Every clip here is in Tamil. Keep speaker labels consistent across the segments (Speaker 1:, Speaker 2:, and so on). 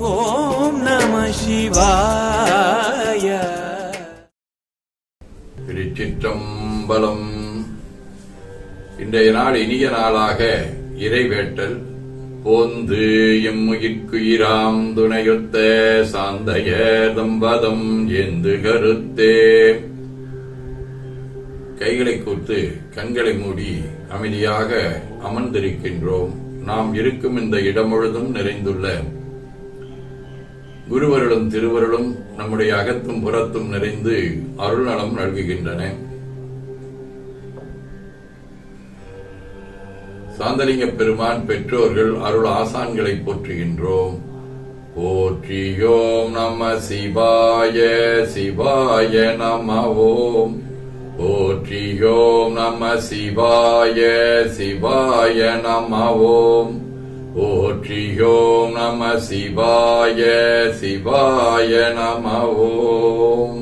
Speaker 1: ஓம் நம சிவாய.
Speaker 2: திருச்சிற்றம்பலம். இன்றைய நாள் இனிய நாளாக இறைவேட்டல் போந்து எம்முயிர்க்குயிராம் துணையுத்த சாந்தைய தம்பதம் எந்து கருத்தே. கைகளை கூர்த்து கண்களை மூடி அமைதியாக அமர்ந்திருக்கின்றோம். நாம் இருக்கும் இந்த இடம் முழுதும் நிறைந்துள்ள குருவருளும் திருவருளும் நம்முடைய அகத்தும் புறத்தும் நிறைந்து அருள் நலம் நல்குகின்றன. சாந்தலிங்க பெருமான் பெற்றோர்கள் அருள் ஆசான்களை போற்றுகின்றோம். போற்றியோம் நம சிவாய சிவாய நம ஓம். போற்றியோம் நம சிவாய சிவாய நம ஓம். போற்றியோம் நம சிவாய சிவாய நம ஓம்.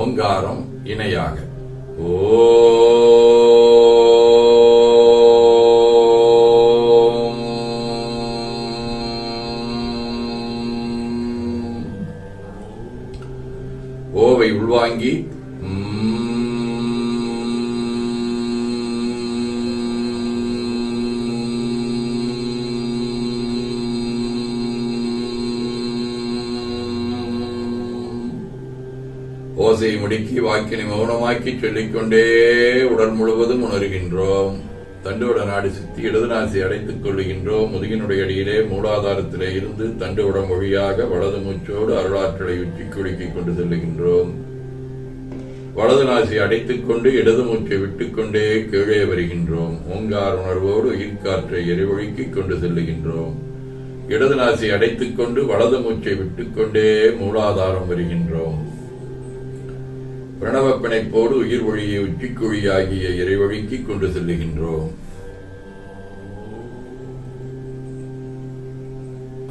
Speaker 2: ஓங்காரம் இணையாக ஓம். ஓவை உள்வாங்கி ஓசையை முடுக்கி வாக்கினை மௌனமாக்கி சொல்லிக்கொண்டே உடல் முழுவதும் உணர்கின்றோம். தண்டுவட நாடு சுத்தி இடது நாசி அடைத்துக் கொள்ளுகின்றோம். முதுகினுடைய அடியிலே மூலாதாரத்திலே இருந்து தண்டுவடம் வழியாக வலது மூச்சோடு அருளாற்றலை உச்சி குலுக்கிக் கொண்டு செல்லுகின்றோம். வலது நாசி அடைத்துக் கொண்டு இடது மூச்சை விட்டுக்கொண்டே கீழே வருகின்றோம். ஓங்கார உணர்வோடு உயிர்காற்றை எரிவொழுக்கிக் கொண்டு செல்லுகின்றோம். இடது நாசி அடைத்துக் கொண்டு வலது மூச்சை விட்டுக்கொண்டே மூலாதாரம் வருகின்றோம். பிரணவ பிணைப்போடு உயிர் ஒளியை உச்சிக்குழியாகிய இறைவழிக்கிக் கொண்டு செல்லுகின்றோம்.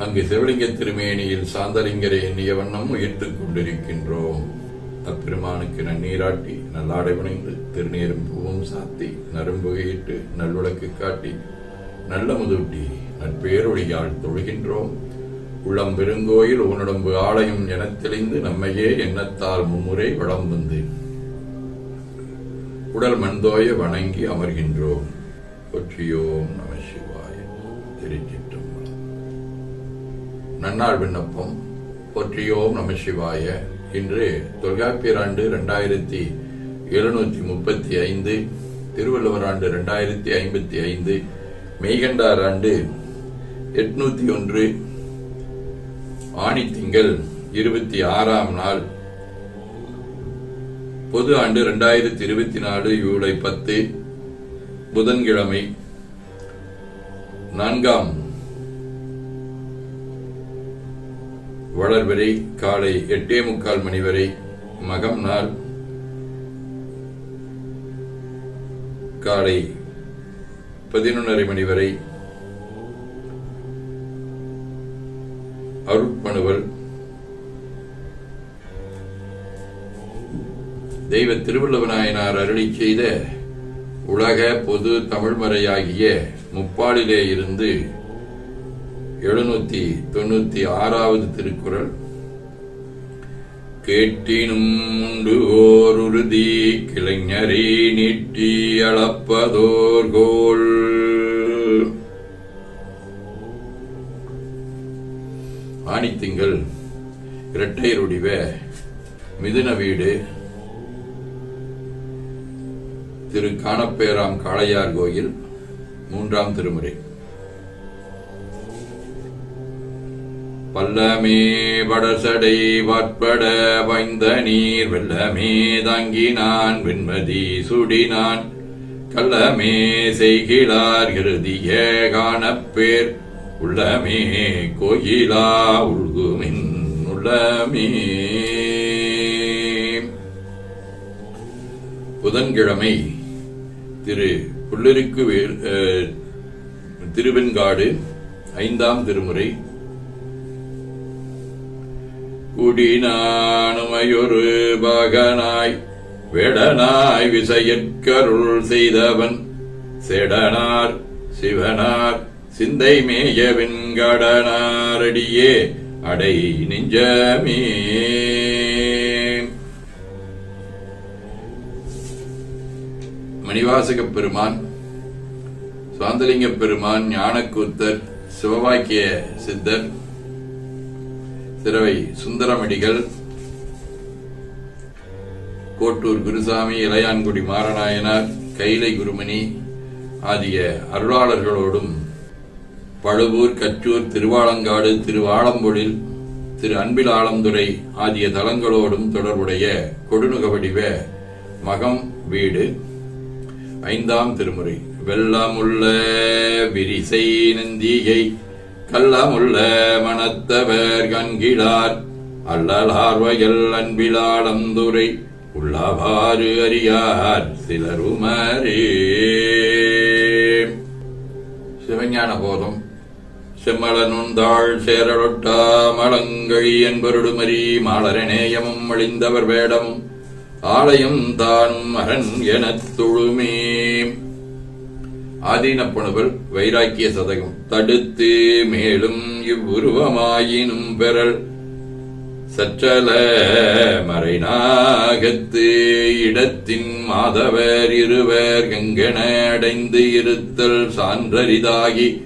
Speaker 2: அங்கு சிவலிங்க திருமேனியில் சாந்தலிங்கரை எண்ணிய வண்ணம் உயிர்த்துக் கொண்டிருக்கின்றோம். அப்பெருமானுக்கு நன்னீராட்டி நல்லாடை புனைந்து திருநீரும் பூவும் சாத்தி நரும்புகையிட்டு நல்விளக்கு காட்டி நல்ல முதுட்டி நற்பேரொழியால் தொழுகின்றோம். உள்ளம் பெருங்கோயில் ஊனடம்பு ஆலயம் எனத் தெளிந்து நம்மையே எண்ணத்தால் மும்முறை வளம் வந்து உடல் மண்தோய வணங்கி அமர்கின்றோம். போற்றியோம் நம சிவாய. திருச்சிற்றம்பலம். நன்னாள் விண்ணப்பம். போற்றியோம் நம சிவாய. இன்று தொல்காப்பியர் ஆண்டு 2735, திருவள்ளுவர் ஆண்டு 2055, மெய்கண்டார் ஆண்டு 801, ஆணித்திங்கள் 26ஆம் நாள், பொது ஆண்டு 2024 ஜூலை 10, புதன்கிழமை, 4ஆம் வளர்வரை காலை 8:45 மணி வரை, மகம் நாள் காலை 11:30 மணி வரை, அருட்பணுவல். தெய்வ திருவள்ளுவநாயனார் அருளி செய்த உலக பொது தமிழ்மறையாகிய முப்பாலிலே இருந்து 796வது திருக்குறள். கேட்டினும் உண்டு ஓர் உறுதி கிளைஞரே நீட்டி அளப்பதோர்கோள். ஆணித்திங்கள் இரட்டையருடிவ மிதுன வீடு திரு காணப்பேராம் காளையார் கோயில், 3ஆம் திருமுறை. பல்லமே படசடை வாட்பட வாய்ந்த நீர் வெள்ளமே தாங்கினான் வெண்மதி சுடினான் கள்ளமே செய்கிலார் இறுதிய காணப்பேர் உள்ளமே கோயிலா உள்குமின் உள்ளமே. புதன்கிழமை திரு புல்லருக்கு திருவெண்காடு 5ஆம் திருமுறை. குடினானுமையொரு பாகனாய் வேடனாய் விசையற்கருள் செய்தவன் செடனார் சிவனார் சிந்தை மேயவின் வெங்கடனாரடியே அடை நெஞ்சமே. மணிவாசகப் பெருமான், சாந்தலிங்க பெருமான், ஞானக்கூத்தர், சிவவாக்கிய சித்தர், சிறவை சுந்தரமடிகள், கோட்டூர் குருசாமி, இளையான்குடி மாரநாயனார், கைலை குருமணி ஆகிய அருளாளர்களோடும் பழுவூர், கச்சூர், திருவாலங்காடு, திருவாளம்பொழில், திரு அன்பில் ஆலந்துறை ஆகிய தலங்களோடும் தொடர்புடைய கொடுநுகவடிவ மகம் வீடு 5ஆம் திருமுறை. வெள்ளமுள்ள விரிசை நந்தியை கள்ளமுள்ள மனத்தவர் கண்கிழார் அல்லலார் வயல் அன்பிலாளந்துரை உள்ளவாறு அறியார் சிலருமரே. சிவஞான போதம். செம்மலனுந்தாள் சேரலொட்டா மலங்கழி என்பருடுமரி மாலரநேயமும் அழிந்தவர் வேடமும் ஆலயம் தானும் அரண் எனத் தொழுமே. ஆதீனப்பணுவல் வைராக்கிய சதகம். தடுத்து மேலும் இவ்வுருவமாயினும் பெறல் சற்றல மறைநாகத்து இடத்தின் மாதவர் இருவர் கங்கன அடைந்து இருத்தல் சான்றரிதாகி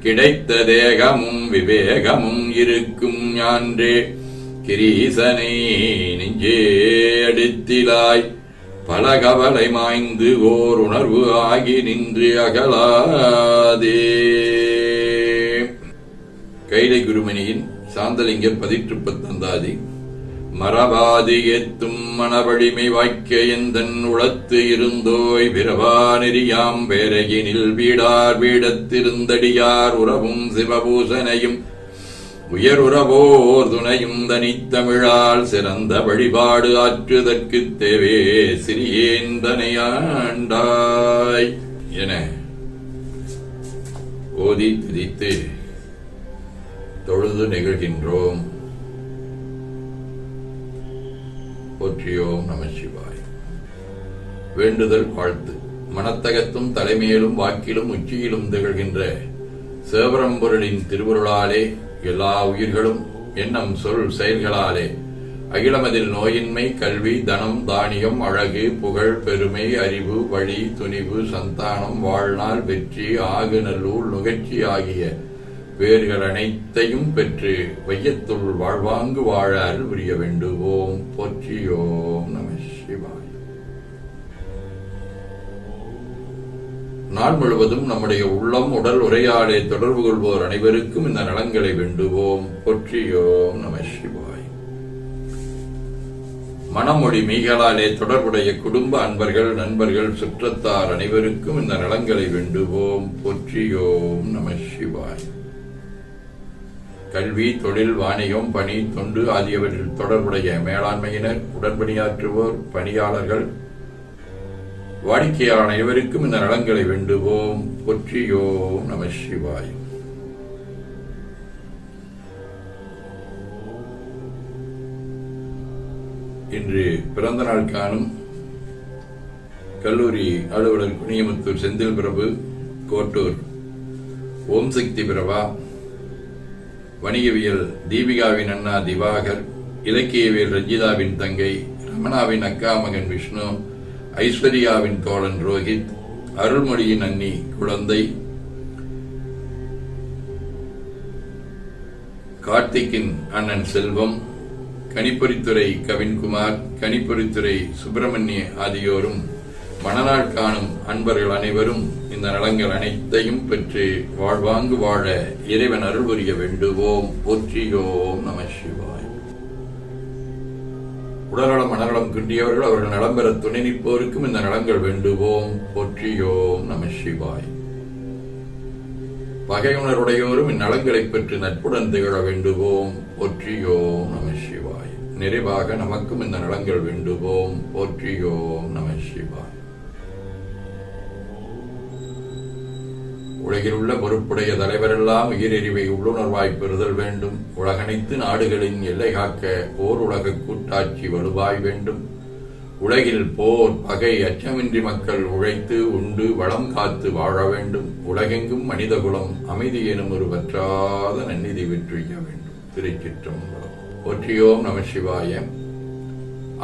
Speaker 2: கிடைத்த தேகமும் விவேகமும் இருக்கும் ஞான்றே கிரீசனை நெஞ்சே அடுத்திலாய் பல கவலை மாய்ந்து ஓர் உணர்வு ஆகி நின்று அகலாதே. கைலை குருமணியின் சாந்தலிங்க 18 மரபாதி ஏத்தும் மனவழிமை வாய்க்க எந்தன் உளத்து இருந்தோய் பிறவா நெறியாம் பேரையினில் வீடார் வீடத்திருந்தடியார் உறவும் சிவபூசனையும் உயருறவோர் துணையும் தனித்தமிழால் சிறந்த வழிபாடு ஆற்றுதற்குத் தேவே சிறியேந்தனையாண்டாய் என ஓதி துதித்து தொழுது நிகழ்கின்றோம். போற்றியோம் நம சிவாய். வேண்டுதல் வாழ்த்து. மனத்தகத்தும் தலைமையிலும் வாக்கிலும் உச்சியிலும் திகழ்கின்ற சேவரம்பொருளின் திருவருளாலே எல்லா உயிர்களும் எண்ணம் சொல் செயல்களாலே அகிலமதில் நோயின்மை, கல்வி, தனம், தானியம், அழகு, புகழ், பெருமை, அறிவு, வழி, துணிவு, சந்தானம், வாழ்நாள், வெற்றி, ஆகு நல்லூர், நுகர்ச்சி ஆகிய பேர்கள் அனைத்தையும் பெற்று வையத்துள் வாழ்வாங்கு வாழ அருள் புரிய வேண்டுவோம். போற்றியோம் நம சிவாய். நாள் முழுவதும் நம்முடைய உள்ளம் உடல் உரையாடே தொடர்பு கொள்வோர் அனைவருக்கும் இந்த நலன்களை வேண்டுவோம். போற்றியோம் நம சிவாய். மனமொழி மெய்களாலே தொடர்புடைய குடும்ப அன்பர்கள், நண்பர்கள், சுற்றத்தார் அனைவருக்கும் இந்த நலன்களை வேண்டுவோம். போற்றியோம் நம சிவாய். கல்வி, தொழில், வாணிகம், பணி, தொண்டு ஆகியவற்றில் தொடர்புடைய மேலாண்மையினர், உடன்பணியாற்றுவோர், பணியாளர்கள், வாடிக்கையாளர் அனைவருக்கும் இந்த நலன்களை வேண்டுவோம். போற்றியோம் நம சிவாய். இன்று பிறந்த நாள் காணும் கல்லூரி அலுவலர் குனியமுத்தூர் செந்தில் பிரபு, கோட்டூர் ஓம் சக்தி பிரபா, வணிகவியல் தீபிகாவின் அண்ணா திவாகர், இலக்கியவியல் ரஞ்சிதாவின் தங்கை, ரமணாவின் அக்கா மகன் விஷ்ணு, ஐஸ்வர்யாவின் தோழன் ரோஹித், அருள்மொழியின் அண்ணி குழந்தை, கார்த்திக்கின் அண்ணன் செல்வம், கணிப்பொறித்துறை கவின்குமார், கணிப்பொறித்துறை சுப்பிரமணிய ஆகியோரும் மணநாள் காணும் அன்பர்கள் அனைவரும் இந்த நலங்கள் அனைத்தையும் பெற்று வாழ்வாங்கு வாழ இறைவன் அருள் புரிய வேண்டுவோம். போற்றியோம் நம சிவாய். உடல்நலம் மனநலம் கிண்டியவர்கள் அவர்கள் நலம் பெற துணை நிற்போருக்கும் இந்த நலங்கள் வேண்டுவோம். போற்றியோம் நம சிவாய். பகையுணருடையோரும் இந்நலங்களை பெற்று நட்புடன் திகழ வேண்டுவோம். போற்றியோம் நம சிவாய். நிறைவாக நமக்கும் இந்த நலங்கள் வேண்டுவோம். போற்றியோம் நம சிவாய். உலகில் உள்ள பொறுப்புடைய தலைவரெல்லாம் உயிரெறிவை உள்ளுணர்வாய் பெறுதல் வேண்டும். உலகனைத்து நாடுகளின் எல்லை காக்க ஓர் உலக கூட்டாட்சி வலுவாய் வேண்டும். உலகில் போர் பகை அச்சமின்றி மக்கள் உழைத்து உண்டு வளம் காத்து வாழ வேண்டும். உலகெங்கும் மனிதகுலம் அமைதி எனும் ஒரு வற்றாத நன்னிதி வெற்றிய வேண்டும். திருச்சிற்றம்பலம். போற்றியோம் நம சிவாய.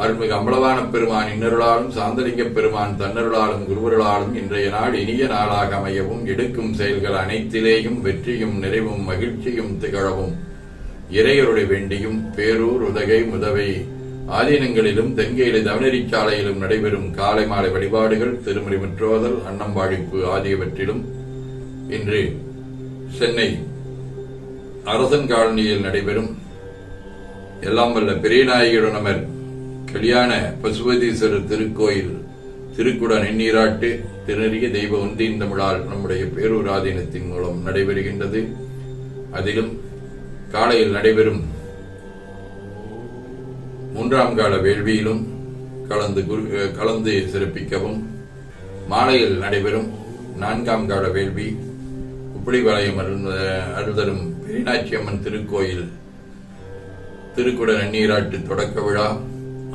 Speaker 2: அருள்மிகு அம்பலவான பெருமான் இன்னருளாலும் சாந்தலிங்க பெருமான் தன்னருளாலும் குருவருளாலும் இன்றைய நாள் இனிய நாளாக அமையவும், எடுக்கும் செயல்கள் அனைத்திலேயும் வெற்றியும் நிறைவும் மகிழ்ச்சியும் திகழவும் இறையருடைய வேண்டியும், பேரூர் உதகை முதவை ஆதீனங்களிலும் தென்கேலி தவனரிச்சாலையிலும் நடைபெறும் காலை மாலை வழிபாடுகள், திருமுறை முற்றோதல், அன்னம்பாழிப்பு ஆகியவற்றிலும் இன்று சென்னை அரசன் காலனியில் நடைபெறும் எல்லாம் வல்ல பெரியநாயகியுடனமர் கல்யாண பசுபதீஸ்வரர் திருக்கோயில் திருக்குட நெண்ணீராட்டு திருநெறிய தெய்வ ஒன்றின் தமிழால் நம்முடைய பேரூர் ஆதீனத்தின் மூலம் நடைபெறுகின்றது. அதிலும் காலையில் நடைபெறும் 3ஆம் கால வேள்வியிலும் கலந்து சிறப்பிக்கவும், மாலையில் நடைபெறும் 4ஆம் கால வேள்வி உப்பளிபாளையம் அருள்தரும் பெரியநாச்சியம்மன் திருக்கோயில் திருக்குட நன்னீராட்டு தொடக்க விழா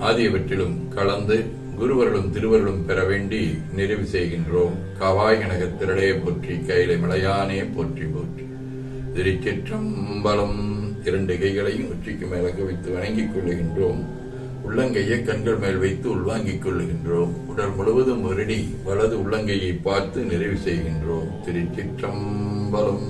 Speaker 2: ஆகியவற்றிலும் கலந்து குருவர்களும் திருவர்களும் பெற வேண்டி நிறைவு செய்கின்றோம். காவாய் கனகத் திரளே போற்றி, கைலை மலையானே போற்றி போற்றி. திருச்சிற்றம்பலம். 2 கைகளையும் உச்சிக்கு மேலக வைத்து வணங்கிக் கொள்ளுகின்றோம். உள்ளங்கையை கண்கள் மேல் வைத்து உள்வாங்கிக் கொள்ளுகின்றோம். உடல் முழுவதும் வருடி வலது உள்ளங்கையை பார்த்து நிறைவு செய்கின்றோம். திருச்சிற்றம்பலம்.